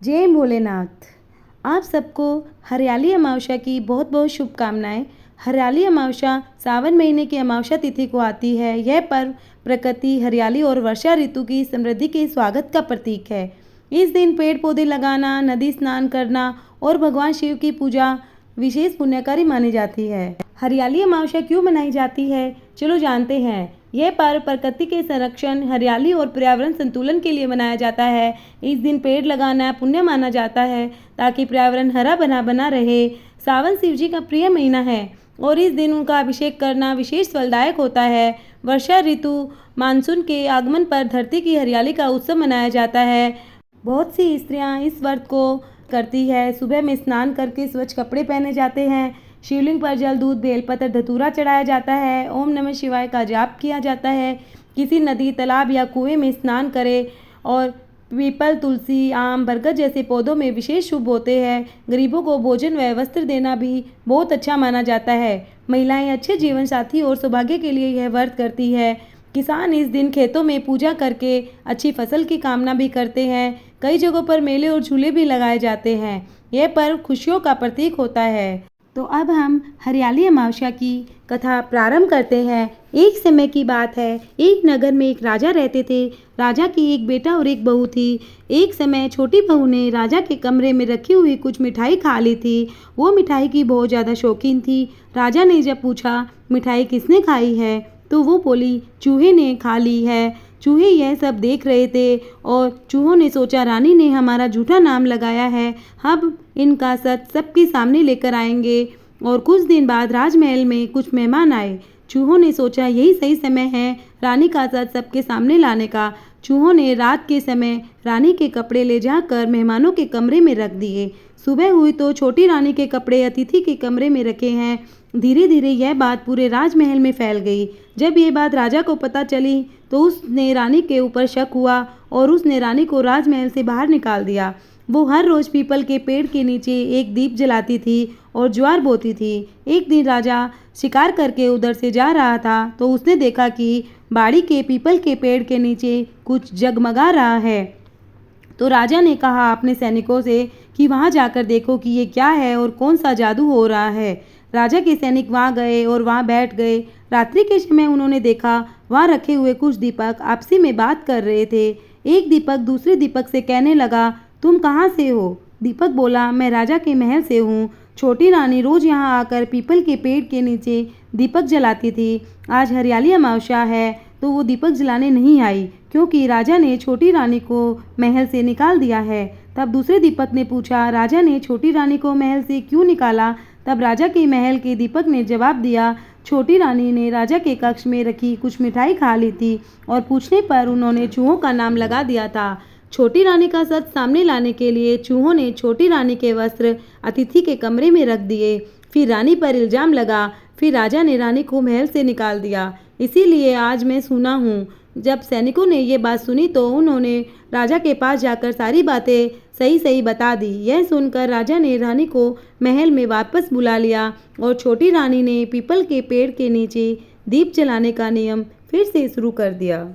जय भोलेनाथ। आप सबको हरियाली अमावस्या की बहुत बहुत शुभकामनाएं। हरियाली अमावस्या सावन महीने की अमावस्या तिथि को आती है। यह पर्व प्रकृति, हरियाली और वर्षा ऋतु की समृद्धि के स्वागत का प्रतीक है। इस दिन पेड़ पौधे लगाना, नदी स्नान करना और भगवान शिव की पूजा विशेष पुण्यकारी मानी जाती है। हरियाली अमावस्या क्यों मनाई जाती है, चलो जानते हैं। यह पर्व प्रकृति के संरक्षण, हरियाली और पर्यावरण संतुलन के लिए मनाया जाता है। इस दिन पेड़ लगाना पुण्य माना जाता है ताकि पर्यावरण हरा भरा बना रहे। सावन शिव जी का प्रिय महीना है और इस दिन उनका अभिषेक करना विशेष फलदायक होता है। वर्षा ऋतु मानसून के आगमन पर धरती की हरियाली का उत्सव मनाया जाता है। बहुत सी स्त्रियां इस व्रत को करती है। सुबह में स्नान करके स्वच्छ कपड़े पहने जाते हैं। शिवलिंग पर जल, दूध, बेलपत्र, धतूरा चढ़ाया जाता है। ओम नमः शिवाय का जाप किया जाता है। किसी नदी, तालाब या कुएं में स्नान करें और पीपल, तुलसी, आम, बरगद जैसे पौधों में विशेष शुभ होते हैं। गरीबों को भोजन व वस्त्र देना भी बहुत अच्छा माना जाता है। महिलाएं अच्छे जीवन साथी और सौभाग्य के लिए यह व्रत करती है। किसान इस दिन खेतों में पूजा करके अच्छी फसल की कामना भी करते हैं। कई जगहों पर मेले और झूले भी लगाए जाते हैं। यह पर्व खुशियों का प्रतीक होता है। तो अब हम हरियाली अमावस्या की कथा प्रारंभ करते हैं। एक समय की बात है, एक नगर में एक राजा रहते थे। राजा की एक बेटा और एक बहू थी। एक समय छोटी बहू ने राजा के कमरे में रखी हुई कुछ मिठाई खा ली थी। वो मिठाई की बहुत ज़्यादा शौकीन थी। राजा ने जब पूछा मिठाई किसने खाई है, तो वो बोली चूहे ने खा ली है। चूहे यह सब देख रहे थे और चूहों ने सोचा रानी ने हमारा झूठा नाम लगाया है, अब इनका सच सबके सामने लेकर आएंगे। और कुछ दिन बाद राजमहल में कुछ मेहमान आए। चूहों ने सोचा यही सही समय है रानी का सच सबके सामने लाने का। चूहों ने रात के समय रानी के कपड़े ले जाकर मेहमानों के कमरे में रख दिए। सुबह हुई तो छोटी रानी के कपड़े अतिथि के कमरे में रखे हैं। धीरे धीरे यह बात पूरे राजमहल में फैल गई। जब ये बात राजा को पता चली तो उसने रानी के ऊपर शक हुआ और उसने रानी को राजमहल से बाहर निकाल दिया। वो हर रोज पीपल के पेड़ के नीचे एक दीप जलाती थी और ज्वार बोती थी। एक दिन राजा शिकार करके उधर से जा रहा था तो उसने देखा कि बाड़ी के पीपल के पेड़ के नीचे कुछ जगमगा रहा है। तो राजा ने कहा अपने सैनिकों से कि वहां जाकर देखो कि ये क्या है और कौन सा जादू हो रहा है। राजा के सैनिक वहां गए और वहां बैठ गए। रात्रि के समय उन्होंने देखा वहां रखे हुए कुछ दीपक आपसी में बात कर रहे थे। एक दीपक दूसरे दीपक से कहने लगा, तुम कहाँ से हो? दीपक बोला, मैं राजा के महल से हूँ। छोटी रानी रोज यहाँ आकर पीपल के पेड़ के नीचे दीपक जलाती थी। आज हरियाली अमावस्या है तो वो दीपक जलाने नहीं आई क्योंकि राजा ने छोटी रानी को महल से निकाल दिया है। तब दूसरे दीपक ने पूछा, राजा ने छोटी रानी को महल से क्यों निकाला? तब राजा के महल के दीपक ने जवाब दिया, छोटी रानी ने राजा के कक्ष में रखी कुछ मिठाई खा ली थी और पूछने पर उन्होंने चूहों का नाम लगा दिया था। छोटी रानी का सच सामने लाने के लिए चूहों ने छोटी रानी के वस्त्र अतिथि के कमरे में रख दिए। फिर रानी पर इल्जाम लगा। फिर राजा ने रानी को महल से निकाल दिया। इसीलिए आज मैं सुना हूँ। जब सैनिकों ने ये बात सुनी तो उन्होंने राजा के पास जाकर सारी बातें सही सही बता दी। यह सुनकर राजा ने रानी को महल में वापस बुला लिया और छोटी रानी ने पीपल के पेड़ के नीचे दीप जलाने का नियम फिर से शुरू कर दिया।